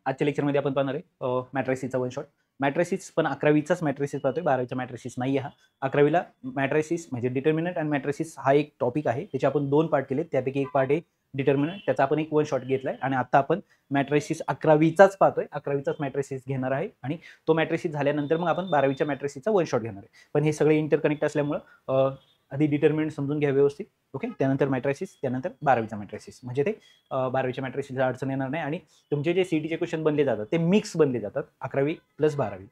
आजच्या लेक्चरमध्ये आपण पाहणार आहे मॅट्रिसेसचा वन शॉट. मॅट्रिसेस पण 11वीचाच मॅट्रिसेस पाहतोय, 12वीचा मॅट्रिसेस नाही हा. 11वीला मॅट्रिसेस म्हणजे डिटर्मिनंट आणि मॅट्रिसेस हा एक टॉपिक आहे. त्याचे आपण 2 पार्ट केले, त्यापैकी एक पार्ट आहे डिटर्मिनंट, त्याचा आपण एक वन शॉट घेतलाय आणि आता आपण मॅट्रिसेस 11वीचाच पाहतोय. 11वीचाच मॅट्रिसेस घेणार आहे आणि तो मॅट्रिसेस झाल्यानंतर मग आपण 12वीच्या मॅट्रिसेसचा वन शॉट घेणार आहे. पण हे सगळे इंटरकनेक्ट असल्यामुळे आधी डिटर्मिनंट समजून घ्या व्यवस्थित. ओके, त्यानंतर मॅट्रिसेस, त्यानंतर 12वीचा मॅट्रिसेस. म्हणजे ते 12वीच्या मॅट्रिसेसला अडचण येणार नाही आणि तुमचे जे सीईटीचे क्वेश्चन बनले जातात ते मिक्स बनले जातात 11वी प्लस 12वी.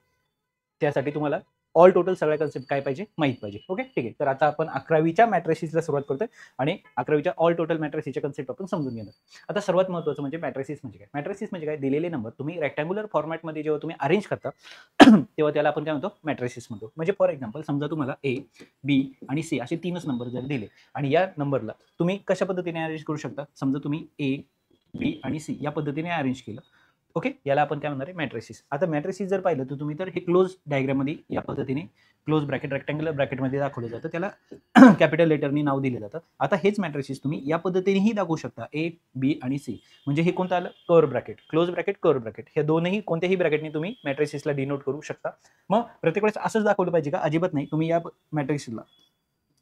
त्यासाठी तुम्हाला ऑल टोटल सगळ्या कन्सेप्ट काय पाहिजे माहित पाहिजे. ओके, ठीक आहे. तर आता आपण 11वीच्या मॅट्रिसेसला सुरुवात करतोय आणि 11वीच्या ऑल टोटल मॅट्रिसेसच्या कन्सेप्ट आपण समजून घेणार. आता सर्वात महत्त्वाचं म्हणजे मॅट्रिसेस म्हणजे काय. मॅट्रिसेस म्हणजे काय, दिलेले नंबर तुम्ही रेक्टँग्युलर फॉर्मॅटमध्ये जेव्हा तुम्ही अरेंज करता तेव्हा त्याला आपण काय म्हणतो, मॅट्रिसेस म्हणतो. म्हणजे फॉर एक्झाम्पल समजा तुम्हाला ए, बी आणि सी असे 3च नंबर जर दिले आणि या नंबरला तुम्ही कशा पद्धतीने अरेंज करू शकता. समजा तुम्ही ए, बी आणि सी या पद्धतीने अरेंज केलं. ओके, याला आपण काय म्हणणार आहे, मॅट्रिसेस. आता मॅट्रिसेस जर पाहिलं तर तुम्ही तर हे क्लोज डायग्राममध्ये या पद्धतीने क्लोज ब्रॅकेट रेक्टँग्युलर ब्रॅकेटमध्ये दाखवलं जातं, त्याला कॅपिटल लेटरनी नाव दिलं जातं. आता हेच मॅट्रिसेस तुम्ही या पद्धतीनेही दाखवू शकता, ए, बी आणि सी. म्हणजे हे कोणतं आलं, curve bracket, close bracket, curve bracket. हे दोनही कोणत्याही ब्रॅकेटने तुम्ही मॅट्रिसेसला डिनोट करू शकता. मग प्रत्येक वेळेस असंच दाखवलं पाहिजे का, अजिबात नाही. तुम्ही या मॅट्रिसेसला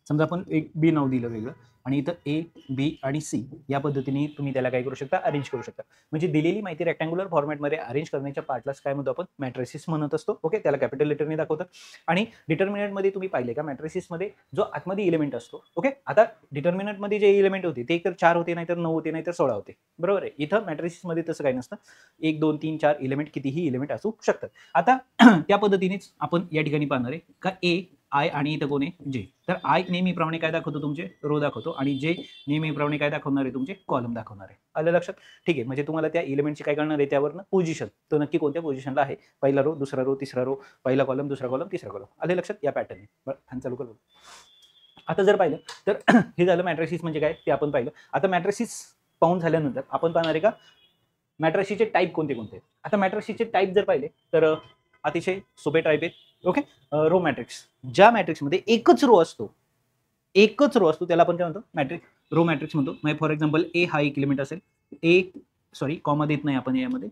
समजा आपण एक बी नाव दिलं वेगळं आणि इथं ए, बी आणि सी या पद्धतीने तुम्ही त्याला काय करू शकता, अरेंज करू शकता. म्हणजे दिलेली माहिती रेक्टँग्युलर फॉर्मॅटमध्ये अरेंज करण्याच्या पार्टलाच काय म्हणतो आपण, मॅट्रिसेस म्हणत असतो. ओके, त्याला कॅपिटल लेटरने दाखवतात. आणि डिटर्मिनंटमध्ये तुम्ही पाहिले का, मॅट्रिसेसमध्ये जो आतमध्ये इलेमेंट असतो. ओके, आता डिटर्मिनंटमध्ये जे इलेमेंट होते ते तर 4 होते, नाहीतर 9 होते, नाहीतर 16 होते. बरोबर आहे. इथं मॅट्रिसेसमध्ये तसं काही नसतं. 1, 2, 3, 4 इलेमेंट, कितीही इलेमेंट असू शकतात. आता त्या पद्धतीनेच आपण या ठिकाणी पाहणार आहे का, ए, आय आणि इथं कोण आहे, जे. तर आय नेहमीप्रमाणे काय दाखवतो, तुमचे रो दाखवतो आणि जे नेहमीप्रमाणे काय दाखवणार आहे, तुमचे कॉलम दाखवणार आहे. आलं लक्षात. ठीक आहे, म्हणजे तुम्हाला त्या इलेमेंटची काय करणार आहे, त्यावरनं पोझिशन, तो नक्की कोणत्या पोझिशनला आहे, पहिला रो, दुसरा रो, तिसरा रो, पहिला कॉलम, दुसरा कॉलम, तिसरा कॉलम. आले लक्षात या पॅटर्नने. बरं, फॅन चालू करू. आता जर पाहिलं तर हे झालं मॅट्रिसेस म्हणजे काय ते आपण पाहिलं. आता मॅट्रिसेस पाहून झाल्यानंतर आपण पाहणार आहे का, मॅट्रिसेसचे टाईप कोणते कोणते. आता मॅट्रिसेसचे टाईप जर पाहिले तर अतिशय सोपे टाईप आहेत. Okay, row matrix. ज्या मॅट्रिक्समध्ये एकच रो असतो, एकच रो असतो, त्याला आपण काय म्हणतो, मॅट्रिक्स, रो मॅट्रिक्स म्हणतो. म्हणजे फॉर एक्झाम्पल ए हा एक एलिमेंट असेल, ए सॉरी कॉमा देत नाही आपण यामध्ये,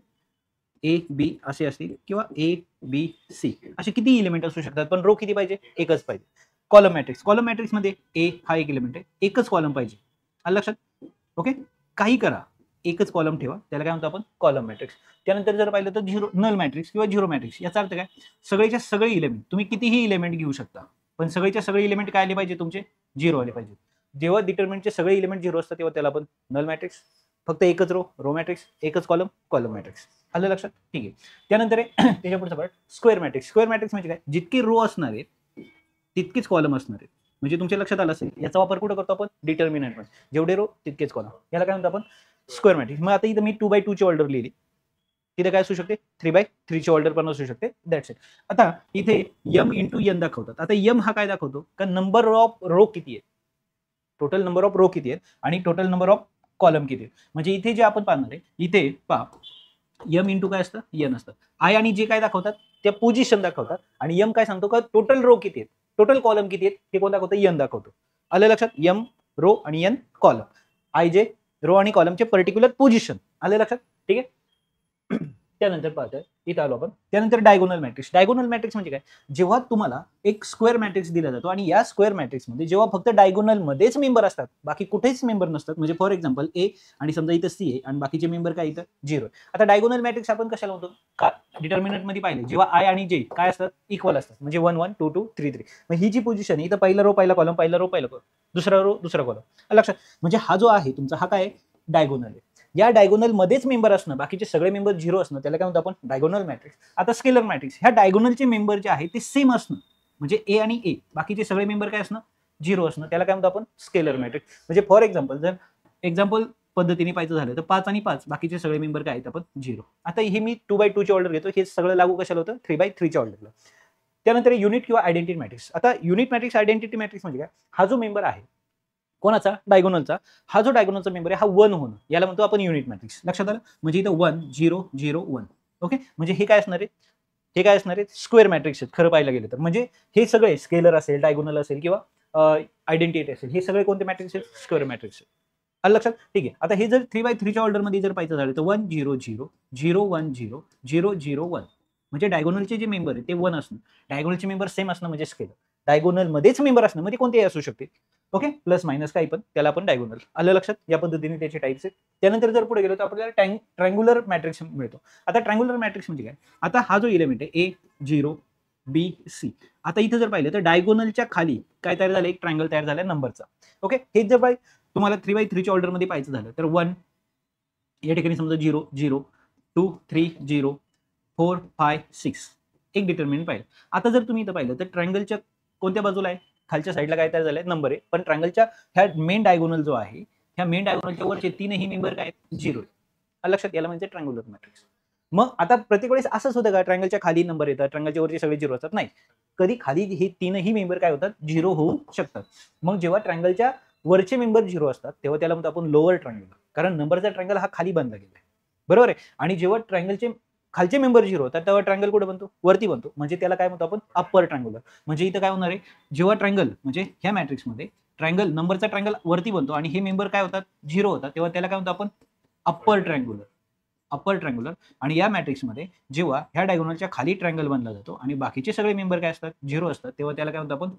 ए, बी असे असतील किंवा ए, बी, सी असे किती एलिमेंट असू शकतात, पण रो किती पाहिजे, एकच पाहिजे. कॉलम मॅट्रिक्स, कॉलम मॅट्रिक्समध्ये ए हा एक एलिमेंट आहे, एकच कॉलम पाहिजे. आलं लक्षात. ओके, काही करा, एकच कॉलम ठेवा, त्याला काय म्हणतो आपण, कॉलम मॅट्रिक्स. त्यानंतर जर पाहिलं तर झिरो, नल मॅट्रिक्स किंवा झिरो मॅट्रिक्स. याचा अर्थ काय, सगळेच्या सगळे इलेमेंट, तुम्ही कितीही इलेमेंट घेऊ शकता, पण सगळेच्या सगळे इलेमेंट काय आले पाहिजे, तुमचे झिरो आले पाहिजे. जेव्हा डिटर्मिनंटचे सगळे इलेमेंट झिरो असतात तेव्हा त्याला आपण नल मॅट्रिक्स. फक्त एकच रो, रो मॅट्रिक्स, एकच कॉलम, कॉलम मॅट्रिक्स. आलं लक्षात. ठीक आहे. त्यानंतर त्याच्या पुढचा part, square matrix. Square matrix म्हणजे काय, जितके रो असणार आहेत तितकेच कॉलम असणार आहेत. म्हणजे तुमच्या लक्षात आलं असेल, याचा वापर कुठं करतो आपण, डिटर्मिनंट मध्ये. जेवढे रो तितकेच कॉलम, याला काय म्हणतो आपण, स्क्वेअर मॅट्रिक्स. मग आता इथं मी 2x2 ची ऑर्डर लिहिली, तिथे काय असू शकते, 3x3 ची ऑर्डर पण असू शकते. That's it. आता इथे m इंटू n दाखवतात. आता m हा काय दाखवतो का, नंबर ऑफ रो किती आहे, टोटल नंबर ऑफ रो किती आहेत आणि टोटल नंबर ऑफ कॉलम किती आहेत. म्हणजे इथे जे आपण पाहणार आहे, इथे पहा m इंटू काय असतं, n असतं. आय आणि जे काय दाखवतात त्या पोझिशन दाखवतात आणि m काय सांगतो का, टोटल रो किती आहेत, टोटल कॉलम किती आहेत, हे कोण दाखवतं, n दाखवतो. आलं लक्षात. m रो आणि n कॉलम. आय जे रो आणि कॉलमचे पर्टिक्युलर पोझिशन. आलं लक्षात. ठीक आहे. त्यानंतर पाहतोय, इथं आलो आपण. त्यानंतर डायगोनल मॅट्रिक्स. डायगोनल मॅट्रिक्स म्हणजे काय, जेव्हा तुम्हाला एक स्क्वेअर मॅट्रिक्स दिला जातो आणि या स्क्वेअर मॅट्रिक्समध्ये जेव्हा फक्त डायगोनल मध्येच मेंबर असतात, बाकी कुठेच मेंबर नसतात. म्हणजे फॉर एक्झाम्पल ए आणि समजा इथं सी आहे आणि बाकीचे मेंबर काय, इथं झिरो. आता डायगोनल मॅट्रिक्स आपण कशाला म्हणतो, का डिटर्मिनंट मध्ये पाहिले जेव्हा आय आणि जे काय असतात, इक्वल असतात. म्हणजे 1 1 2 2 3 3. मग ही जी पोझिशन आहे, इथं पहिला रो पहिला कॉलम, पहिला रो पहिला कॉलम, दुसरा रो दुसरा कॉलम. लक्षात. म्हणजे हा जो आहे तुमचा, हा काय डायगोनल आहे. या डायगोनल मध्येच मेंबर असणं, बाकीचे सगळे मेंबर झिरो असणं, त्याला काय म्हणतो आपण, डायगोनल मॅट्रिक्स. आता स्केलर मॅट्रिक्स, ह्या डायगोनलचे मेंबर जे आहे ते सेम असणं, म्हणजे ए आणि ए, बाकीचे सगळे मेंबर काय असणं, झिरो असणं, त्याला काय म्हणतो आपण, स्केलर मॅट्रिक्स. म्हणजे फॉर एक्झाम्पल जर एक्झाम्पल पद्धतीने पाहायचं झालं तर 5 आणि 5 बाकीचे सगळे मेंबर काय आहेत, आपण झिरो. आता हे मी 2x2 ची ऑर्डर घेतो, हे सगळं लागू कशाला होतं, 3x3 च्या ऑर्डरला. त्यानंतर युनिट किंवा आयडेंटिटी मॅट्रिक्स. आता युनिट मॅट्रिक्स, आयडेंटिटी मॅट्रिक्स म्हणजे काय, हा जो मेंबर आहे कोणाचा, डायगोनलचा, हा जो डायगोनलचा मेंबर आहे हा 1 होणं, याला म्हणतो आपण युनिट मॅट्रिक्स. लक्षात आलं. म्हणजे इथं 1 0 0 1. ओके, म्हणजे हे काय असणार आहे, हे काय असणार आहे, स्क्वेअर मॅट्रिक्स आहेत खरं पाहायला गेलं तर. म्हणजे हे सगळे स्केलर असेल, डायगोनल असेल किंवा आयडेंटिटी असेल, हे सगळे कोणते मॅट्रिक्स आहेत, स्क्वेअर मॅट्रिक्स आहेत. आलं लक्षात? ठीक आहे. आता हे जर 3x3च्या ऑर्डरमध्ये जर पाहायचं झालं तर 1 0 0 0 1 0 0 0 1 म्हणजे डायगोनलचे जे मेंबर आहे ते 1 असणं, डायगोनलचे मेंबर सेम असणं म्हणजे स्केलर. डायगोनल मध्येच मेंबर असणं म्हणजे कोणतेही असू शकते. ओके, प्लस मायनस काही पण त्याला आपण डायगोनल. आलं लक्षात? या पद्धतीने त्याचे टाइप्स आहेत. त्यानंतर जर पुढे गेलो तर आपल्याला ट्रँग्युलर मॅट्रिक्स मिळतो. आता ट्रँग्युलर मॅट्रिक्स म्हणजे काय? आता हा जो एलिमेंट आहे A0 B C, आता इथे जर पाहिलं तर डायगोनलच्या खाली काय तयार झालं? एक ट्रँगल तयार झाला नंबरचा. ओके, हे जर तुम्हाला 3x3च्या ऑर्डरमध्ये पाहायचं झालं तर 1 या ठिकाणी समजा 0 0 2 3 0 4 5 6 एक डिटर्मिनंट पाहिलं. आता जर तुम्ही इथं पाहिलं तर ट्रँगलच्या कोणत्या बाजूला आहे? खालच्या साईडला काय तयार झालंय? नंबर आहे. पण ट्रँगलच्या ह्या मेन डायगोनल जो आहे, ह्या मेन डायगोनलच्या वरचे तीनही मेंबर काय आहेत? 0 आहेत. लक्षात? याला म्हणजे ट्रँग्युलर मॅट्रिक्स. मग आता प्रत्येक वेळेस असंच होतं का ट्रँगलच्या खाली नंबर येतात, ट्रँगलच्या वरचे सगळे 0 असतात? नाही. कधी खाली हे तीनही मेंबर काय होतात? 0 होऊ शकतात. मग जेव्हा ट्रँगलच्या वरचे मेंबर 0 असतात तेव्हा त्याला म्हणतो आपण लोअर ट्रँगल, कारण नंबरचा ट्रँगल हा खाली बांधला गेला आहे. बरोबर आहे? आणि जेव्हा ट्रँगलचे खालचे मेंबर 0 होतात तेव्हा ट्रँगल कुठे बनतो? वरती बनतो. म्हणजे त्याला काय म्हणतो आपण? Upper triangular. म्हणजे इथं काय होणार आहे? जेव्हा ट्रँगल म्हणजे ह्या मॅट्रिक्समध्ये ट्रँगल नंबरचा ट्रँगल वरती बनतो आणि हे मेंबर काय होतात? 0 होतात, तेव्हा त्याला काय म्हणतो आपण? Upper triangular. Upper triangular. आणि या मॅट्रिक्समध्ये जेव्हा ह्या डायगोनलच्या खाली ट्रँगल बनला जातो आणि बाकीचे सगळे मेंबर काय असतात? 0 असतात, तेव्हा त्याला काय म्हणतो आपण?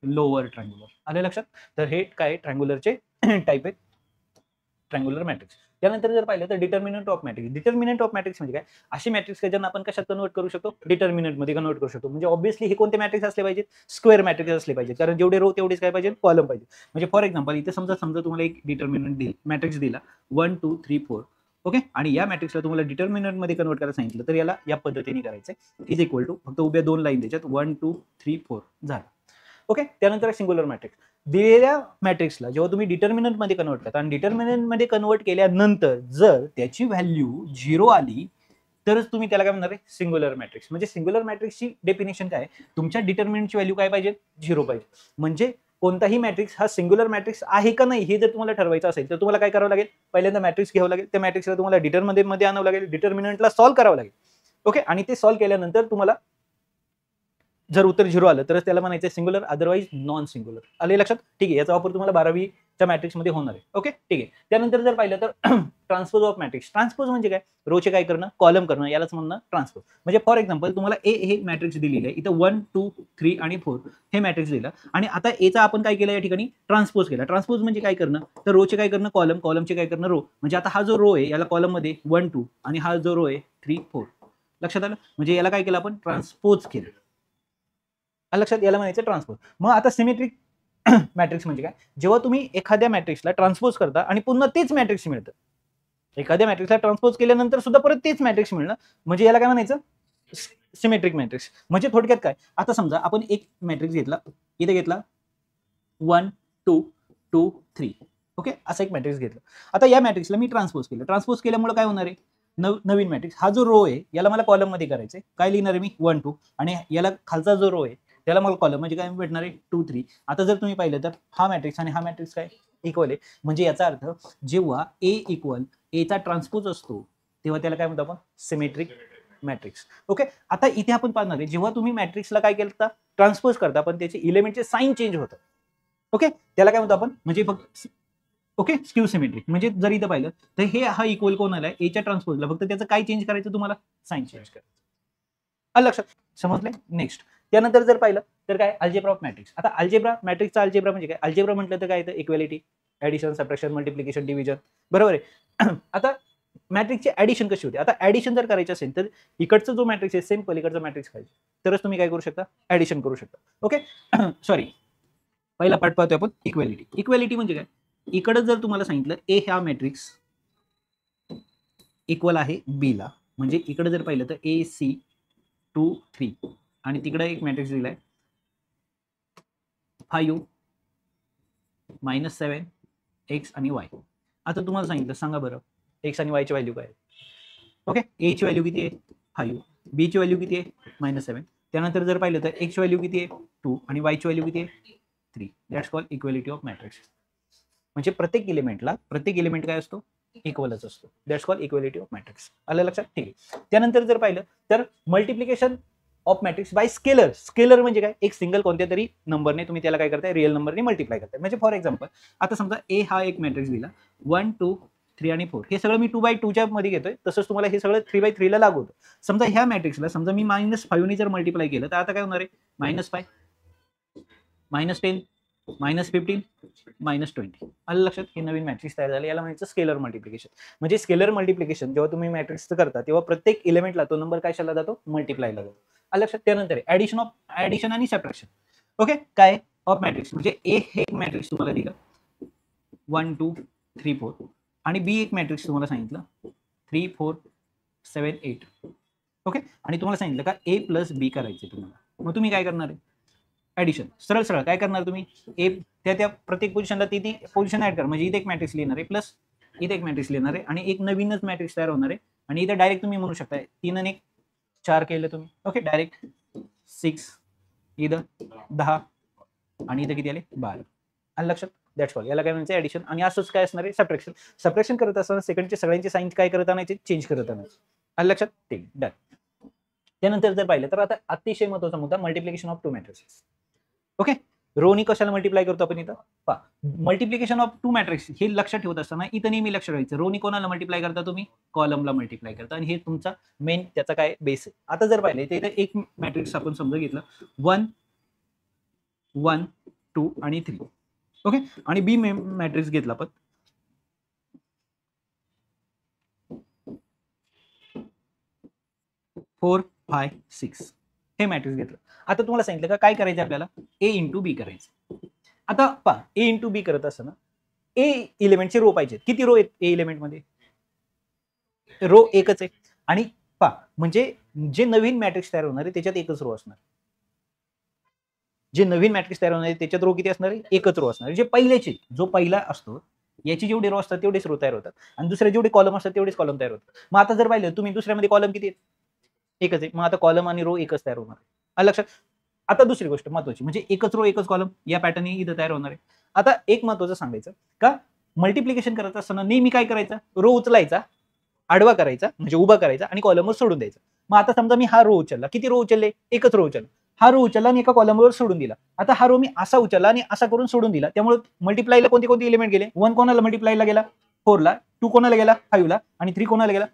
Lower triangular. आलं लक्षात? तर हे काय ट्रँग्युलरचे टाइप आहेत, ट्रँग्युलर मॅट्रिक्स. त्यानंतर जर पाहिलं तर determinant of matrix. Determinant of matrix म्हणजे काय? अशी मॅट्रिक्स आहे ज्यांना आपण कशात कन्वर्ट करू शकतो? डिटर्मिनंट मध्ये कन्वर्ट करू शकतो. म्हणजे ऑब्व्हियसली हे कोणते मॅट्रिक्स असले पाहिजेत? स्क्वेअर मॅट्रिक्स असले पाहिजेत, कारण जेवढे रो तेवढेच काय पाहिजे? कॉलम पाहिजे. म्हणजे फॉर एक्झाम्पल इथे समजा तुम्हाला एक डिटर्मिनंट मॅट्रिक्स दिला 1 2 3 4. ओके, आणि या मॅट्रिक्सला तुम्हाला डिटर्मिनंट मध्ये कन्वर्ट करायला सांगितलं तर याला या पद्धतीने करायचं इज इक्वल टू फक्त उभ्या 2 लाईन त्याच्यात 1 2 3 4 झालं. ओके, त्यानंतर सिंग्युलर मॅट्रिक्स. दिलेल्या मॅट्रिक्सला जेव्हा तुम्ही डिटर्मिनंट मध्ये कन्वर्ट करता आणि डिटर्मिनंट मध्ये कन्वर्ट केल्यानंतर जर त्याची व्हॅल्यू 0 आली तरच तुम्ही त्याला काय म्हणणार आहे? Singular matrix. म्हणजे सिंग्युलर मॅट्रिक्सची डेफिनेशन काय? तुमच्या डिटर्मिनंटची व्हॅल्यू काय पाहिजे? 0 पाहिजे. म्हणजे कोणताही मॅट्रिक्स हा सिंग्युलर मॅट्रिक्स आहे का नाही हे जर तुम्हाला ठरवायचं असेल तर तुम्हाला काय करावं लागेल? पहिल्यांदा मॅट्रिक्स घ्यावं लागेल, त्या मॅट्रिक्सला तुम्हाला डिटर्मिनंट मध्ये आणावं लागेल, डिटर्मिनंटला सॉल्व्ह करावं लागेल. ओके, आणि ते सॉल्व्ह केल्यानंतर तुम्हाला जर उत्तर 0 आलं तरच त्याला म्हणायचं सिंग्युलर, अदरवाईज नॉन सिंग्युलर. आले लक्षात? ठीक आहे, याचा वापर तुम्हाला 12वीच्या मॅट्रिक्समध्ये होणार आहे. ओके, ठीक आहे. त्यानंतर जर पाहिलं तर ट्रान्सपोज ऑफ मॅट्रिक्स. ट्रान्सपोज म्हणजे काय? रोचे काय करणं? कॉलम करणं, यालाच म्हणणं ट्रान्सपोज. म्हणजे फॉर एक्झाम्पल तुम्हाला ए हे मॅट्रिक्स दिलेलं आहे, इथं 1 2 3 आणि 4 हे मॅट्रिक्स दिलं आणि आता एचा आपण काय केलं या ठिकाणी? ट्रान्सपोज केला. ट्रान्सपोज म्हणजे काय करणं? तर रोचे काय करणं? कॉलम, कॉलमचे काय करणं? रो. म्हणजे आता हा जो रो आहे याला कॉलम मध्ये 1 2 आणि हा जो रो आहे 3 4. लक्षात आलं? म्हणजे याला काय केलं आपण? ट्रान्सपोज केलं. लक्षात? याला म्हणायचं ट्रान्सपोज. मग आता सिमेट्रिक मॅट्रिक्स म्हणजे काय? जेव्हा तुम्ही एखाद्या मॅट्रिक्सला ट्रान्सपोज करता आणि पुन्हा तेच मॅट्रिक्स मिळतं. एखाद्या मॅट्रिक्सला ट्रान्सपोज केल्यानंतर सुद्धा परत तेच मॅट्रिक्स मिळणं, म्हणजे याला काय म्हणायचं? Symmetric matrix. म्हणजे थोडक्यात काय? आता समजा आपण एक मॅट्रिक्स घेतला, इथे घेतला 1 2 2 3. ओके, असं एक मॅट्रिक्स घेतलं. आता या मॅट्रिक्सला मी ट्रान्सपोज केलं. ट्रान्सपोज केल्यामुळे काय होणार आहे? नवीन मॅट्रिक्स. हा जो रो आहे याला मला कॉलम मध्ये करायचंय. काय लिहिणार आहे मी? 1 2. आणि याला खालचा जो रो आहे त्याला मला कॉलम म्हणजे काय भेटणार आहे? 2 3. आता जर तुम्ही पाहिलं तर हा मॅट्रिक्स आणि हा मॅट्रिक्स काय इक्वल आहे. म्हणजे याचा अर्थ जेव्हा ए इक्वल एचा ट्रान्सपोज असतो तेव्हा त्याला काय म्हणतो आपण? Symmetric matrix. ओके, आता इथे आपण पाहणार आहे जेव्हा तुम्ही मॅट्रिक्सला काय केलं? ट्रान्सपोज करता पण त्याचे इलेमेंटचे साइन चेंज होतात. ओके, त्याला काय म्हणतो आपण? म्हणजे फक्त ओके, स्क्यू सिमेट्रिक. म्हणजे जर इथं पाहिलं तर हे हा इक्वल कोण आलाय? एच्या ट्रान्सपोजला, फक्त त्याचं काय चेंज करायचं तुम्हाला? साइन चेंज करायचं. आलं लक्षात? समजलंय? नेक्स्ट. त्यानंतर जर पाहिलं तर काय? Algebra of matrix. आता अल्जेब्रा मॅट्रिक्सचा अल्जेब्रा म्हणजे काय? अल्जेब्रा म्हटलं तर काय येतं? Equality, addition, subtraction, multiplication, division. बरोबर आहे? आता मॅट्रिक्सची ऍडिशन कशी होते? आता ऍडिशन जर करायची असेल तर इकडचा जो मॅट्रिक्स आहे सेम पलीकडचा मॅट्रिक्स पाहिजे, तरच तुम्ही काय करू शकता? ऍडिशन करू शकता. ओके, सॉरी, पहिला पार्ट पाहतोय आपण इक्वॅलिटी. इक्वॅलिटी म्हणजे काय? इकडे जर तुम्हाला सांगितलं ए हा मॅट्रिक्स इक्वल आहे बी ला, म्हणजे इकडे जर पाहिलं तर ए सी 2 3 आणि तिकडे एक मॅट्रिक्स दिलाय 5 -7 एक्स आणि वाय. आता तुम्हाला सांगितलं, सांगा बरं एक्स आणि वायची व्हॅल्यू काय? ओके, ए ची व्हॅल्यू किती आहे? 5. बी ची व्हॅल्यू किती आहे? -7. त्यानंतर जर पाहिलं तर एक्स ची व्हॅल्यू किती आहे? 2 आणि वाय ची व्हॅल्यू किती आहे? 3. That's called equality of matrix. म्हणजे प्रत्येक एलिमेंट काय असतो? इक्वलच असतो. That's called equality of matrix. आलं लक्षात? ठीक आहे. त्यानंतर जर पाहिलं तर multiplication of matrix bye scalar. Scalar म्हणजे काय, एक सिंगल कोणत्या तरी नंबरने तुम्ही त्याला काय करताय, रिअल नंबरने मल्टिप्लाय करताय. म्हणजे फॉर एक्झाम्पल आता समजा ए हा एक मॅट्रिक्स दिला 1 2 3 आणि 4, हे सगळं मी 2x2 च्या मध्ये घेतोय, तसंच तुम्हाला हे सगळं 3x3 ला लागू होतं. समजा ह्या मॅट्रिक्सला समजा मी -5 ने जर मल्टिप्लाय केलं तर आता काय होणार आहे, -5 -10 -15 -20. आलं लक्षात, हे नवीन मॅट्रिक्स तयार झाले, याला म्हणायचं स्केलर मल्टिप्लिकेशन. म्हणजे स्केलर मल्टिप्लिकेशन जेव्हा तुम्ही मॅट्रिक्सचं करता तेव्हा प्रत्येक एलिमेंटला तो नंबर कशाला जातो, मल्टिप्लायला जातो. आलं लक्षात. त्यानंतर ऍडिशन आणि सबट्रॅक्शन. ओके, काय ऑफ मॅट्रिक्स म्हणजे ए हे एक मॅट्रिक्स तुम्हाला दिलं 1 2 3 4 आणि बी एक मॅट्रिक्स तुम्हाला सांगितलं 3 4 7 8. ओके, आणि तुम्हाला सांगितलं का ए प्लस बी करायचे तुम्हाला. मग तुम्ही काय करणार आहे, ऍडिशन. सरळ सरळ काय करणार तुम्ही, ए त्या प्रत्येक पोझिशनला ती पोझिशन ऍड करा. म्हणजे इथे एक मॅट्रिक्स लिहिणार आहे प्लस इथे एक मॅट्रिक्स लिहिणार आहे आणि एक नवीनच मॅट्रिक्स तयार होणार आहे. आणि इथे डायरेक्ट तुम्ही म्हणू शकता 3 आणि 1 4 केलं तुम्ही. ओके, डायरेक्ट 6 इथं 10 आणि इथं किती आले 12. आलं लक्षात. That's all. याला काय म्हणायचं, ऍडिशन. आणि असंच काय असणार आहे, सबट्रॅक्शन. सबट्रॅक्शन करत असताना सेकंडचे सगळ्यांचे साइन काय करत आणायचे, चेंज करत आणायचे. आलं लक्षात. ठीक, डन. त्यानंतर जर पाहिलं तर आता अतिशय महत्त्वाचा मुद्दा, मल्टिप्लिकेशन ऑफ 2 मॅट्रिक्स. ओके, रोनी कशाला मल्टिप्लाय करतो आपण इथं पहा, मल्टिप्लिकेशन ऑफ 2 मॅट्रिक्स हे लक्षात ठेवत असताना इथं नेहमी लक्ष ठेवायचं, रोनी कोणाला मल्टिप्लाय करता, तुम्ही कॉलमला मल्टिप्लाय करता आणि हे तुमचा मेन त्याचा काय बेस आहे. आता जर पाहिलं तर इथे एक मॅट्रिक्स आपण समजा घेतलं 1 1 2 आणि 3. ओके, आणि बी मॅट्रिक्स घेतला आपण 4 5 6. हे मॅट्रिक्स घेतलं. आता तुम्हाला सांगितलं का काय करायचं आपल्याला, ए इंटू बी करायचं. आता पहा, ए इंटू बी करत असताना ए एलिमेंटचे रो पाहिजेत. किती रो आहेत ए एलिमेंट मध्ये, रो एकच आहे. आणि पहा म्हणजे जे नवीन मॅट्रिक्स तयार होणार आहे त्याच्यात एकच रो असणार. जे नवीन मॅट्रिक्स तयार होणार आहे त्याच्यात रो किती असणार आहे, एकच रो असणार. जे पहिल्याचे जो पहिला असतो याची जेवढे रो असतात तेवढेच रो तयार होतात आणि दुसरे जेवढे कॉलम असतात तेवढेच कॉलम तयार होतात. मग आता जर पाहिलं तुम्ही दुसऱ्यामध्ये कॉलम किती आहेत, एकच आहे. मग आता कॉलम आणि रो एकच तयार होणार आहे. लक्षात. आता दुसरी गोष्ट महत्वाची म्हणजे एकच रो एकच कॉलम या पॅटर्नने इथं तयार होणार आहे. आता एक महत्वाचं सांगायचं का, मल्टिप्लिकेशन करत असताना नेहमी काय करायचं, रो उचलायचा, आडवा करायचा म्हणजे उभा करायचा आणि कॉलमवर सोडून द्यायचा. मग आता समजा मी हा रो उचलला, किती रो उचलले, एकच रो उचलला. हा रो उचलला आणि एका कॉलमवर सोडून दिला. आता हा रो मी असा उचलला आणि असा करून सोडून दिला, त्यामुळे मल्टिप्लायला कोणते कोणते एलिमेंट गेले, 1 कोणाला मल्टिप्लायला गेला 4 ला, 2 कोणाला गेला 5 ला आणि 3 कोणाला गेला,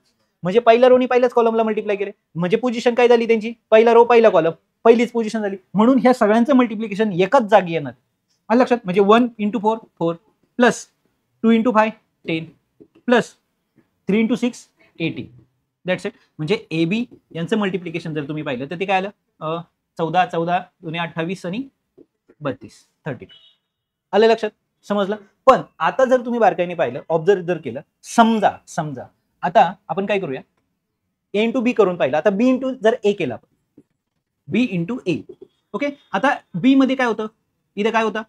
म्हणजे पहिल्या रोनी पहिल्याच कॉलमला मल्टिप्लाय केले. म्हणजे पोझिशन काय झाली त्यांची, पहिला रो पहिला कॉलम पहिलीच पोझिशन झाली. म्हणून ह्या सगळ्यांचं मल्टिप्लिकेशन एकाच जागी येणार. आलं लक्षात. म्हणजे 1 × 4 4 प्लस 2 × 5 10 प्लस 3 × 6 18. That's it. म्हणजे ए बी यांचं मल्टिप्लिकेशन जर तुम्ही पाहिलं तर ते काय आलं, 14 14 2 28 आणि 32 32. आलं लक्षात, समजलं. पण आता जर तुम्ही बारकाईने पाहिलं, ऑब्झर्व जर केलं, समजा आता आपण काय करूया, ए इंटू बी करून पाहिलं. आता बी इंटू जर ए केला, बी इंटू ए. ओके, आता बी मध्ये काय होतं, इथे काय होता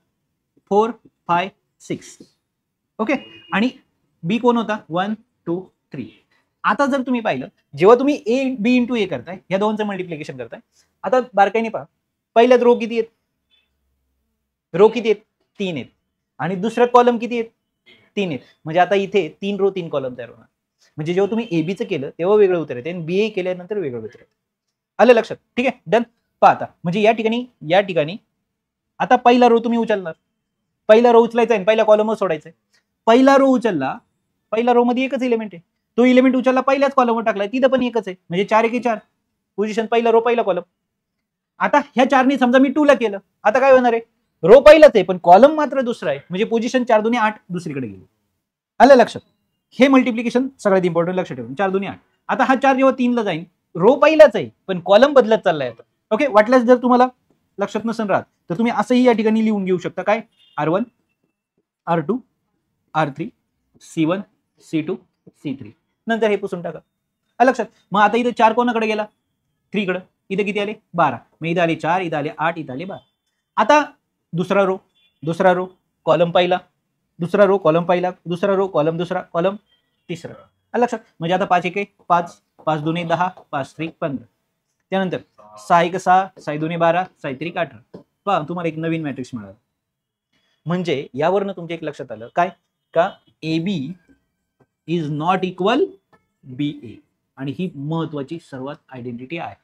4 5 6. ओके, आणि बी कोण होता 1 2 3. आता जर तुम्ही पाहिलं, जेव्हा तुम्ही ए बी इंटू ए करताय, या दोनचं मल्टिप्लिकेशन करताय, आता बारकाईने पहा, पहिल्यात रो किती आहेत, रो किती आहेत 3 आहेत आणि दुसऱ्यात कॉलम किती आहेत 3 आहेत. म्हणजे आता इथे 3 रो 3 कॉलम तयार होणार. म्हणजे जेव्हा तुम्ही एबीचं केलं तेव्हा वेगळं उत्तर येते आणि बीए केल्यानंतर वेगळं उत्तर येते. आलं लक्षात. ठीक आहे, डन. पाहता म्हणजे या ठिकाणी आता पहिला रो तुम्ही उचलणार, पहिला रो उचलायचा आहे, पहिल्या कॉलमवर सोडायचा आहे. पहिला रो उचलला, पहिला रो मध्ये एकच एलिमेंट आहे, तो एलिमेंट उचलला पहिल्याच कॉलमवर टाकलाय, तिथं पण एकच आहे. म्हणजे 4 1 4 पोझिशन, पहिला रो पहिला कॉलम. आता ह्या 4 समजा मी 2 ला केलं, आता काय होणार आहे, रो पहिलाच आहे पण कॉलम मात्र दुसरा आहे. म्हणजे पोझिशन 4 2 8 दुसरीकडे गेली. आलं लक्षात. हे मल्टिप्लिकेशन सगळ्यात इम्पॉर्टंट, लक्ष ठेवून 4 2 8. आता हा 4 जेव्हा 3 ला जाईल, रो पहिलाच आहे पण कॉलम बदलत चाललाय आता. ओके, वाटल्यास जर तुम्हाला लक्षात नसेल राहत तर तुम्ही असंही या ठिकाणी लिहून घेऊ शकता, काय R1 R2 R3 C1 C2 C3. नंतर हे पुसून टाका. लक्षात. मग आता इथे 4 कोणाकडे गेला, 3 कडे. इथे किती आले 12. मग इथे आले 4, इथे आले 8, इथे आले 12. आता दुसरा रो कॉलम पहिला, दुसरा रो कॉलम पहिला, दुसरा रो कॉलम दुसरा, कॉलम तिसरा. लक्षात. म्हणजे आता 5 1 5 5 2 10 5 3 15. त्यानंतर 6 1 6 6 2 12 6 3 18. पहा तुम्हाला एक नवीन मॅट्रिक्स मिळाला. म्हणजे यावरनं तुमच्या एक लक्षात आलं काय, का A B is not equal B A. आणि ही महत्वाची सर्वात आयडेंटिटी आहे.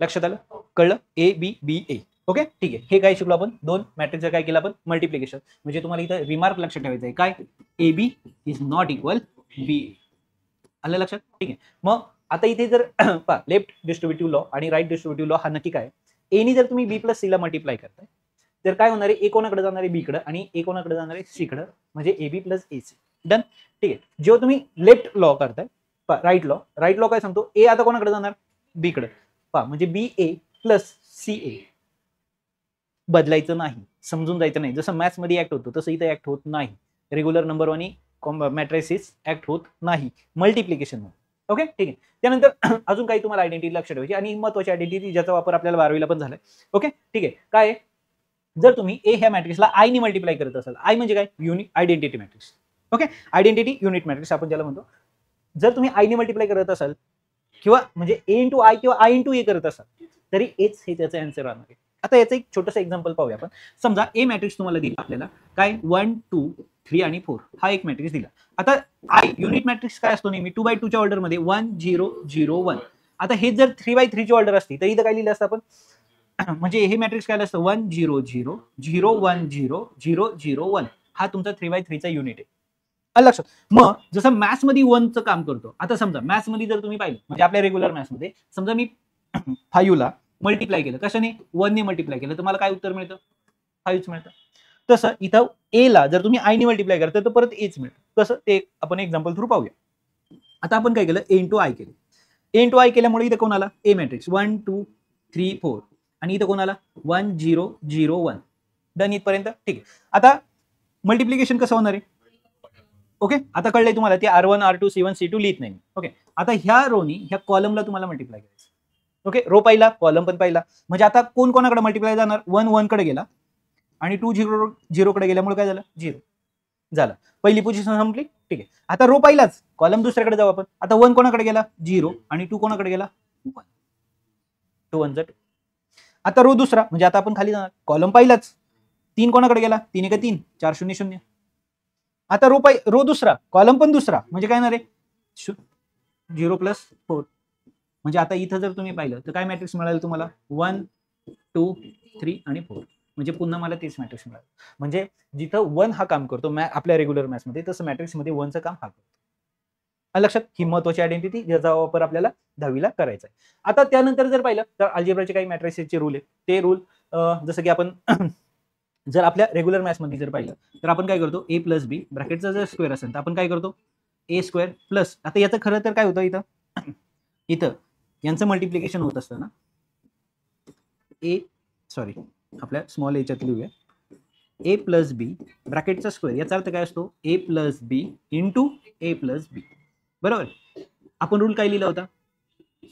लक्षात आलं, कळलं, ABBA. ओके ठीक आहे. हे काय शिकलो आपण, दोन मॅट्रिक्सचं काय केलं आपण, मल्टिप्लिकेशन. म्हणजे तुम्हाला इथं रिमार्क लक्षात ठेवायचं आहे काय, AB is not equal BA. आलं लक्षात, ठीक आहे. मग आता इथे जर लेफ्ट डिस्ट्रीब्युटिव्ह लॉ आणि राईट डिस्ट्रीब्युटिव्ह लॉ हा नक्की काय, एनी जर तुम्ही B प्लस C ला मल्टिप्लाय करताय तर काय होणार आहे, ए कोणाकडे जाणार आहे B कडे आणि ए कोणाकडे जाणार आहे C कडे, म्हणजे AB प्लस AC. डन, ठीक आहे. जेव्हा तुम्ही लेफ्ट लॉ करताय, राईट लॉ काय सांगतो, ए आता कोणाकडे जाणार, B कडे, म्हणजे BA प्लस CA. बदलायचं नाही, समजून जायचं नाही. जसं मॅथ्स मध्ये ऍक्ट होतो तसं इथं ऍक्ट होत नाही. रेग्युलर नंबर आणि मॅट्रिसेस ऍक्ट होत नाही मल्टिप्लिकेशन मध्ये. ओके ठीक आहे. त्यानंतर अजून काही तुम्हाला आयडेंटिटी लक्षात ठेवायची आणि महत्वाची आयडेंटिटी ज्याचा वापर आपल्याला 12वीला पण झालाय. ओके ठीक आहे. काय, जर तुम्ही ए ह्या मॅट्रिक्सला आय ने मल्टिप्लाय करत असाल, आय म्हणजे काय, unit identity matrix. Okay, identity unit matrix आपण ज्याला म्हणतो. जर तुम्ही आय ने मल्टिप्लाय करत असाल किंवा म्हणजे ए इंटू आय किंवा आय इंटू ए करत असाल तरी एच हे त्याचं आन्सर राहणार आहे. आता याचं एक छोटंसं एक्झाम्पल पाहूया आपण. समजा ए मॅट्रिक्स तुम्हाला दिला आपल्याला काय, 1 2 3 आणि 4 हा एक मॅट्रिक्स दिला. आता आय युनिट मॅट्रिक्स काय असतो नेहमी 2x2 च्या ऑर्डर मध्ये 1 0 0 1. आता हे जर 3x3 ची ऑर्डर असती तर इथं काय लिहिलं असतं आपण, म्हणजे हे मॅट्रिक्स काय असतं 1 0 0 0 1 0 0 0 1. हा तुमचा 3x3 चा युनिट आहे. लक्षात. मग जसं मॅथ्स मध्ये 1 चं काम करतो, आता समजा मॅथ्स मध्ये जर तुम्ही पाहिलं म्हणजे आपल्या रेग्युलर मॅथ्स मध्ये समजा मी 5 ला मल्टिप्लाय केलं, कशाने, 1 ने मल्टिप्लाय केलं तर मला काय उत्तर मिळतं, 5 मिळतं. तसं इथं ए ला जर तुम्ही आय ने मल्टिप्लाय करता तर परत एच मिळतं. कसं ते आपण एक्झाम्पल थ्रू पाहूया. आता आपण काय केलं, ए इंटू आय केलं. ए इंटू आय केल्यामुळे इथं कोण आला, ए मॅट्रिक्स 1 2 3 4 आणि इथं कोण आला 1 0 0 1. डन इथपर्यंत, ठीक आहे. आता मल्टिप्लिकेशन कसं होणार आहे, ओके आता कळलंय तुम्हाला, ते R1 R2 C1 C2 लिहित नाही. ओके, आता ह्या रोनी ह्या कॉलमला तुम्हाला मल्टिप्लाय करायचं. ओके, रो पाहिला, कॉलम पण पाहिला, म्हणजे आता कोण कोणाकडे मल्टिप्लाय जाणार, 1 1 कडे गेला आणि 2 0 0 कडे गेल्यामुळे काय झालं, 0 झालं. पहिली पोझिशन संपली, ठीक आहे. आता रो पाहिलाच, कॉलम दुसऱ्याकडे जाऊ आपण. आता 1 कोणाकडे गेला, 0 आणि 2 कोणाकडे गेला, 1. 2 1 2. आता रो दुसरा, म्हणजे आता आपण खाली जाणार, कॉलम पाहिलाच, 3 कोणाकडे गेला, 3 1 3 4 0 0. आता रो दुसरा, कॉलम पण दुसरा, म्हणजे काय येणार आहे 0 प्लस 4. म्हणजे आता इथं जर तुम्ही पाहिलं तर काय मॅट्रिक्स मिळालं तुम्हाला, 1 2 3 आणि 4. म्हणजे पुन्हा मला तेच मॅट्रिक्स मिळालं. म्हणजे जिथं 1 हा काम करतो आपल्या रेग्युलर मॅथ्स मध्ये, तसं मॅट्रिक्स मध्ये 1 चं काम हा करतो. लक्षात, ही महत्वाची आयडेंटिटी ज्याचा वापर आपल्याला 10वीला करायचा आहे. आता त्यानंतर जर पाहिलं तर अल्जेब्राचे काही मॅट्रिक्सचे रूल आहे. ते रूल जसं की आपण जर आपल्या रेग्युलर मॅथ्स मध्ये जर पाहिलं तर आपण काय करतो, ए प्लस बी ब्रॅकेटचा जर स्क्वेअर असेल तर आपण काय करतो, ए स्क्वेअर प्लस, आता याचं खरं तर काय होतं इथं यांचं मल्टिप्लिकेशन होत असतं ना, आपल्या स्मॉल एच्यात लिहूया, ए प्लस बी ब्रॅकेटचा स्क्वेअर, याचा अर्थ काय असतो, ए प्लस बी इंटू ए प्लस बी. बरोबर, आपण रूल काय लिहिला होता,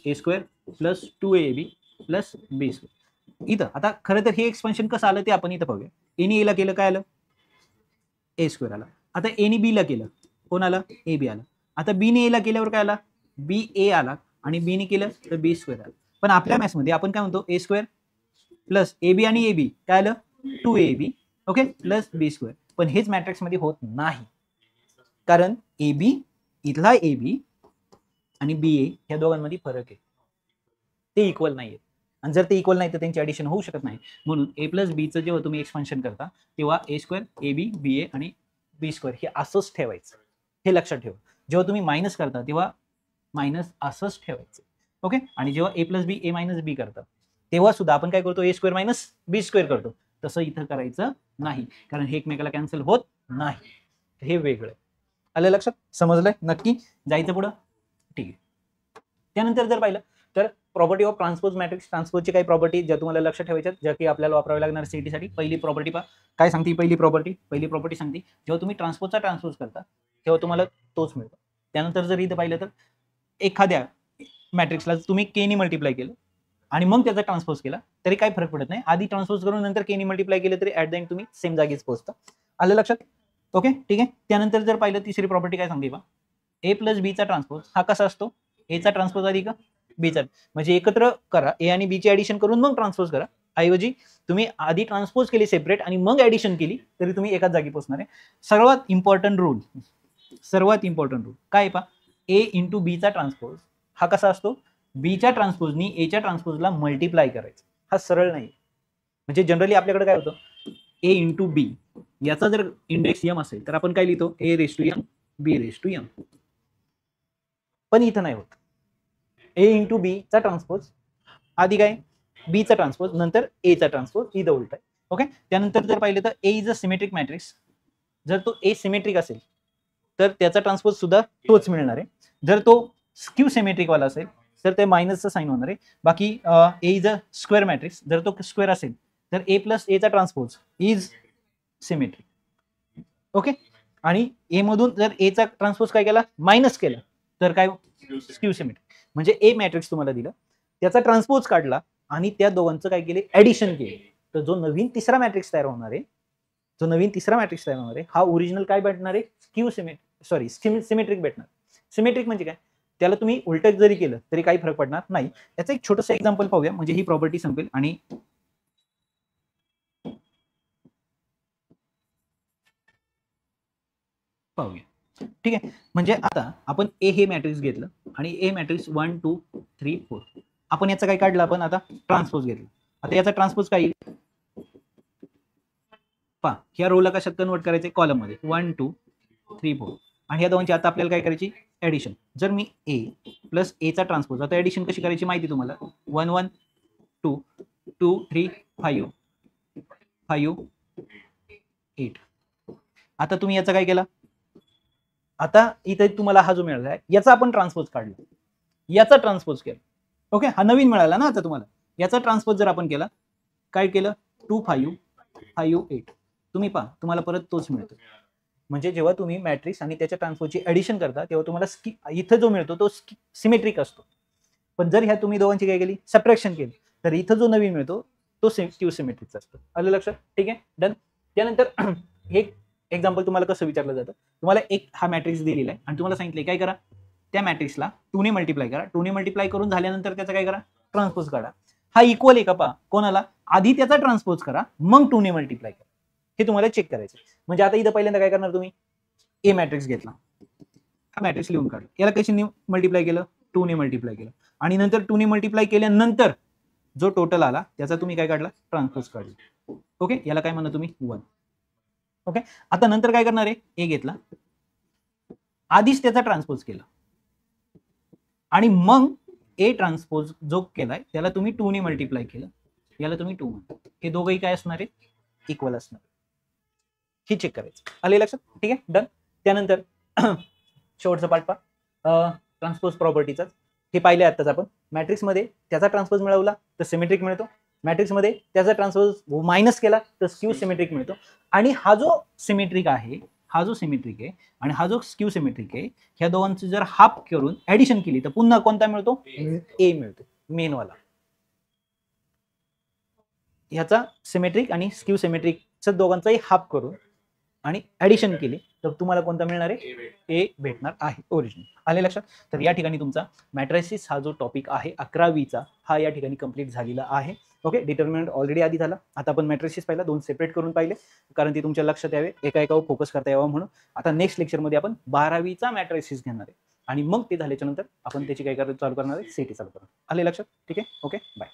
ए स्क्वेअर प्लस 2ab प्लस बी स्क्वेअर. इथं आता खरं तर हे एक्सपेन्शन कसं आलं ते आपण इथं पाहूया. एने एला केलं काय आलं, ए स्क्वेअर आला. आता एने बी ला केलं, कोण आला, ए बी आला. आता बी ने ए ला केल्यावर काय आला, बी ए आला आणि बी ने केलं तर बी स्क्वेअर आला. पण आपल्या मॅथ्स मध्ये आपण काय म्हणतो, ए स्क्वेअर प्लस ए बी आणि ए बी काय आलं 2ab, ओके, प्लस बी स्क्वेअर. पण हेच मॅट्रिक्स मध्ये होत नाही, कारण ए बी इथला ए बी आणि बी ए ह्या दोघांमध्ये फरक आहे, ते इक्वल नाहीये. आणि जर ते इक्वल नाही तर त्यांची ऍडिशन होऊ शकत नाही. म्हणून ए प्लस बीचं जेव्हा तुम्ही एक्सपान्शन करता तेव्हा ए square A B B A आणि बी स्क्वेअर हे असंच ठेवायचं, हे लक्षात ठेवा. जेव्हा तुम्ही मायनस करता तेव्हा मायनस असंच ठेवायचं. ओके, आणि जेव्हा ए प्लस बी ए मायनस बी करता तेव्हा सुद्धा आपण काय करतो, ए स्क्वेअर मायनस बी स्क्वेअर करतो. तसं इथं करायचं नाही, कारण हे एकमेकाला कॅन्सल होत नाही, हे वेगळं. आलं लक्षात, समजलंय नक्की, जायचं पुढं, ठीक आहे. त्यानंतर जर पाहिलं तर प्रॉपर्टी ऑफ ट्रान्सपोज मॅट्रिक्स, ट्रान्सपोजची काही प्रॉपर्टी ज्या तुम्हाला लक्षात ठेवायच्या, ज्या की आपल्याला वापराव्या लागणार सीईटी साठी. पहिली प्रॉपर्टी पहा काय सांगते, पहिली प्रॉपर्टी सांगते जेव्हा तुम्ही ट्रान्सपोजचा ट्रान्सपोज करता तेव्हा तुम्हाला तोच मिळतो. त्यानंतर जर इथं पाहिलं तर एखाद्या मॅट्रिक्सला तुम्ही के ने मल्टिप्लाय केलं आणि मग त्याचा ट्रान्सपोज केला तरी काही फरक पडत नाही. आधी ट्रान्सपोज करून नंतर के ने मल्टिप्लाय केलं तरी ऍट द एंड तुम्ही सेम जागीच पोहोचता. आलं लक्षात, ओके ठीक आहे. त्यानंतर जर पाहिलं तिसरी प्रॉपर्टी काय सांगते पहा, ए प्लस बीचा ट्रान्सपोज हा कसा असतो, एचा ट्रान्सपोज अधिक बीचा, म्हणजे एकत्र करा, ए आणि बी ची ऍडिशन करून मग ट्रान्सपोज करा. ऐवजी तुम्ही आधी ट्रान्सपोज केली सेपरेट आणि मग ऍडिशन केली तरी तुम्ही एकाच जागी पोहोचणार आहे. सर्वात इम्पॉर्टंट रूल काय पहा, ए इंटू बीचा ट्रान्सपोज हा कसा असतो, बीच्या ट्रान्सपोजनी एच्या ट्रान्सपोजला मल्टिप्लाय करायचं. हा सरळ नाही. म्हणजे जनरली आपल्याकडे काय होतं, ए इंटू बी याचा जर इंडेक्स यम असेल तर आपण काय लिहितो, A raise to m B raise to m. पण इथं नाही होत. ए इंटू बी चा ट्रान्सपोज आधी काय बी चा ट्रान्सपोज नंतर ए चा ट्रान्सपोज, इथं उलट आहे. ओके. त्यानंतर जर पाहिलं तर ए इज अ सिमेट्रिक मॅट्रिक्स. जर तो ए सिमेट्रिक असेल तर त्याचा ट्रान्सपोज सुद्धा तोच मिळणार आहे. जर तो स्क्यू सिमेट्रिक वाला असेल तर ते मायनसचं साइन होणार आहे. बाकी ए इज अ स्क्वेअर मॅट्रिक्स. जर तो स्क्वेअर असेल तर ए प्लस ए चा ट्रान्सपोज इज सिमेट्रिक. ओके. आणि ए मधून जर ए चा ट्रान्सपोज काय केला, मायनस केला, तर काय स्क्यू सिमेट्रिक. म्हणजे ए मॅट्रिक्स तुम्हाला दिलं, त्याचा ट्रान्सपोज काढला आणि त्या दोघांचं काय केले, ऍडिशन केले, तर जो नवीन तिसरा मॅट्रिक्स तयार होणार आहे, हा ओरिजिनल काय भेटणार आहे, सिमेट्रिक भेटणार. सिमेट्रिक म्हणजे काय, त्याला तुम्ही उलट जरी केलं तरी काही फरक पडणार नाही. याचं एक छोटंसं एक्झाम्पल पाहूया, म्हणजे ही प्रॉपर्टी संपेल. आणि पाहूया. ठीक आहे. म्हणजे आता आपण ए हे मॅट्रिक्स घेतलं आणि ए मॅट्रिक्स 1 2 3 4 आपण याचं काय काढलं, आपण आता ट्रान्सपोज घेतलं. आता याचा ट्रान्सपोज काय येईल पहा, ह्या रोला कशात कन्वर्ट करायचे, कॉलम मध्ये 1 2 3 4. आणि या दोनची आता आपल्याला काय करायची, ऍडिशन. जर मी ए प्लस ए चा ट्रान्सपोज, आता ऍडिशन कशी करायची माहिती तुम्हाला, 1 1 2 2 3 5 5 8. आता तुम्ही याचा काय केला, आता इथे तुम्हाला हा जो मिळाला आहे याचा आपण ट्रान्सपोज काढला, याचा ट्रान्सपोज केला. ओके. हा नवीन मिळाला ना आता तुम्हाला. याचा ट्रान्सपोज जर आपण केला, काय केलं, 2 5 5 8. तुम्ही पहा, तुम्हाला परत तोच मिळतो. म्हणजे जेव्हा तुम्ही मॅट्रिक्स आणि त्याच्या ट्रान्सपोजची ऍडिशन करता तेव्हा तुम्हाला इथं जो मिळतो तो सिमेट्रिक असतो. पण जर ह्या तुम्ही दोघांची काय केली, सबट्रॅक्शन केली, तर इथं जो नवीन मिळतो तो स्क्यू सिमेट्रिकचा असतो. आलं लक्षात. ठीक आहे, डन. त्यानंतर हे एक्झाम्पल तुम्हाला कसं विचारलं जातं, तुम्हाला एक हा मॅट्रिक्स दिलेला आहे आणि तुम्हाला सांगितलं काय करा, त्या मॅट्रिक्सला 2 ने मल्टिप्लाय करा. 2 ने मल्टिप्लाय करून झाल्यानंतर त्याचा काय करा, ट्रान्सपोज काढा. हा इक्वल आहे का पहा, कोणाला, आधी त्याचा ट्रान्सपोज करा मग 2 ने मल्टिप्लाय करा. हे तुम्हाला चेक करायचं. म्हणजे आता इथं पहिल्यांदा काय करणार तुम्ही, ए मॅट्रिक्स घेतला, हा मॅट्रिक्स लिहून काढला, याला कशाने मल्टिप्लाय केलं, 2 ने मल्टिप्लाय केलं. आणि नंतर 2 ने मल्टिप्लाय केल्यानंतर जो टोटल आला त्याचा तुम्ही काय काढला, ट्रान्सपोज काढला. ओके. याला काय म्हणा तुम्ही, 1. ओके. आता नंतर काय करणार आहे, ए घेतला, आधीच त्याचा ट्रान्सपोज केला आणि मग ए ट्रान्सपोज जो केलाय त्याला तुम्ही 2 ने मल्टिप्लाय केलं, याला तुम्ही 2 म्हणता. हे दोघंही काय असणार आहे, इक्वल असणार. हे चेक करायचं. आले लक्षात. ठीक आहे, डन. त्यानंतर शेवटचा पार्ट पहा, ट्रान्सपोज प्रॉपर्टीचा. हे पाहिले आताच आपण. मॅट्रिक्स मध्ये त्याचा ट्रान्सपोज मिळवला तर सिमेट्रिक मिळतो, मॅट्रिक्स मध्ये त्याचा ट्रान्सपोज मायनस केला तर स्क्यू सिमेट्रिक मिळतो. आणि हा जो सिमेट्रिक आहे आणि हा जो स्क्यू सिमेट्रिक आहे, ह्या दोघांची जर हाफ करून ऍडिशन केली तर पुन्हा कोणता मिळतो, ए मिळतो, मेन वाला. ह्याचा सिमेट्रिक आणि स्क्यू सिमेट्रिकचं दोघांचाही हाफ करून आणि ऍडिशन केली तर तुम्हाला कोणता मिळणार आहे, ए भेटणार आहे ओरिजिनल. आले लक्षात. तर या ठिकाणी तुमचा मॅट्रिसेस हा जो टॉपिक आहे 11वीचा हा या ठिकाणी कंप्लीट झालेला आहे. ओके. डिटर्मिनंट ऑलरेडी आधी झाला. आता आपण मॅट्रिसेस पहिला 2 सेपरेट करून पाहिले, कारण ते तुमच्या लक्षात यावे, एकावर फोकस करता यावं म्हणून. आता नेक्स्ट लेक्चरमध्ये आपण 12वीचा मॅट्रिसेस घेणार आहे आणि मग ते झाल्याच्या नंतर आपण त्याची काय चालू करणार आहे, सेटी चालू करणार. आले लक्षात. ठीक आहे. Okay, bye.